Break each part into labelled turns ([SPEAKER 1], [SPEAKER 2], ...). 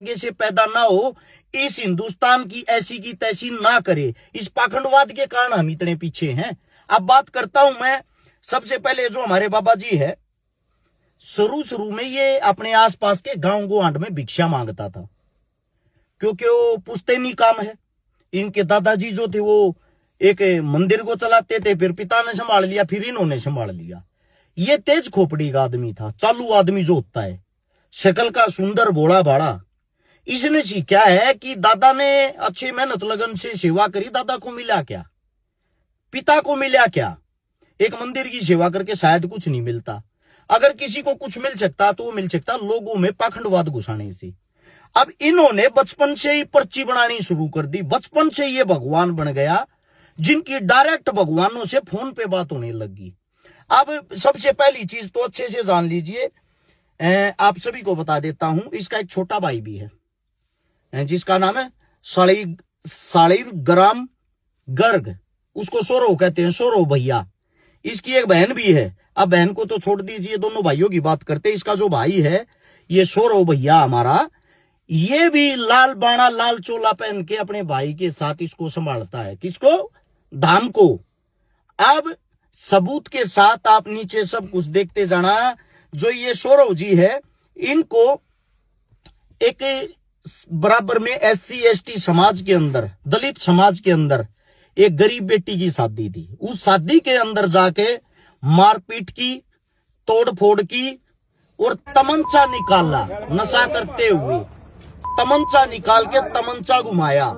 [SPEAKER 1] आगे से पैदा ना हो, इस हिंदुस्तान की ऐसी की तैसी ना करे। इस पाखंडवाद के कारण हम इतने पीछे हैं। अब बात करता हूं मैं, सबसे पहले जो हमारे बाबा जी है, शुरू में ये अपने आसपास के गांव गोआंड में भिक्षा मांगता था, क्योंकि वो पुश्तैनी काम है। इनके दादाजी जो थे वो एक मंदिर को चलाते थे, फिर पिता ने संभाल लिया, फिर इन्होंने संभाल लिया। ये तेज खोपड़ी का आदमी था, चालू आदमी जो होता है, शक्ल का सुंदर भोला भाड़ा। इसने सीखा है कि दादा ने अच्छी मेहनत लगन से सेवा करी, दादा को मिला क्या, पिता को मिला क्या? एक मंदिर की सेवा करके शायद कुछ नहीं मिलता। अगर किसी को कुछ मिल सकता तो वो मिल सकता लोगों में पाखंडवाद घुसाने से। अब इन्होंने बचपन से ही पर्ची बनानी शुरू कर दी, बचपन से ये भगवान बन गया, जिनकी डायरेक्ट भगवानों से फोन पे बात होने लगी। अब सबसे पहली चीज तो अच्छे से जान लीजिए, आप सभी को बता देता हूं, इसका एक छोटा भाई भी है जिसका नाम है सालिर ग्राम गर्ग, उसको सौरव कहते हैं, सौरव भैया। इसकी एक बहन भी है। अब बहन को तो छोड़ दीजिए, दोनों भाइयों की बात करते हैं। इसका जो भाई है ये सौरव भैया हमारा, ये भी लाल बाणा लाल चोला पहन के अपने भाई के साथ इसको संभालता है। किसको? धाम को। अब सबूत के साथ आप नीचे सब कुछ देखते जाना। जो ये सौरव जी है, इनको एक बराबर में SC ST समाज के अंदर, दलित समाज के अंदर एक गरीब बेटी की शादी थी। उस शादी के अंदर जाके मारपीट की, तोड़फोड़ की और तमंचा निकाला, नशा करते हुए तमंचा निकाल के तमंचा घुमाया,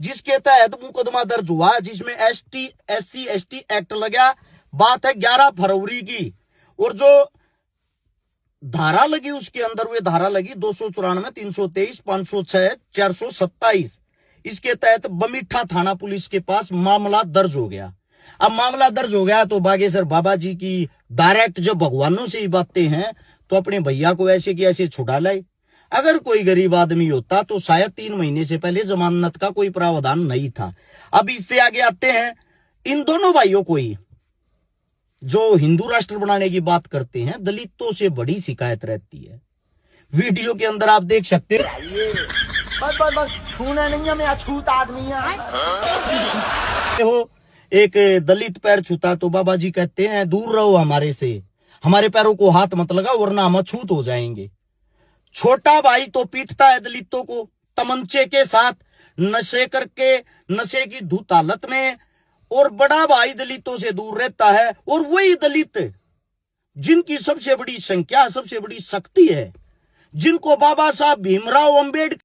[SPEAKER 1] जिसके तहत मुकदमा दर्ज हुआ, जिसमें SC ST एक्ट लगा। बात है 11 फरवरी की। और जो धारा लगी उसके अंदर, वे धारा लगी 294, 323, 506, 427। इसके तहत बमीठा थाना पुलिस के पास मामला दर्ज हो गया। अब मामला दर्ज हो गया तो बागेश्वर बाबा जी की डायरेक्ट जब भगवानों से ही बातें हैं, तो अपने भैया को ऐसे की ऐसे छुड़ा लाए। अगर कोई गरीब आदमी होता तो शायद 3 महीने से पहले जमानत का कोई प्रावधान नहीं था। अब इससे आगे आते हैं, इन दोनों भाइयों को ही जो हिंदू राष्ट्र बनाने की बात करते हैं, दलितों से बड़ी शिकायत रहती है। वीडियो के अंदर आप देख सकते
[SPEAKER 2] बस छूना नहीं है, मैं अछूत आदमी
[SPEAKER 1] हो। एक दलित पैर छूता तो बाबा जी कहते हैं दूर रहो हमारे से, हमारे पैरों को हाथ मत लगाओ वरना हम अछूत हो जाएंगे। छोटा भाई तो पीटता है दलितों को तमंचे के साथ, नशे करके, नशे की धुत हालत में। और बड़ा भाई दलितों से दूर रहता है। और वही दलित जिनकी सबसे बड़ी संख्या, सबसे बड़ी शक्ति है, जिनको बाबा साहब भीमराव अंबेडकर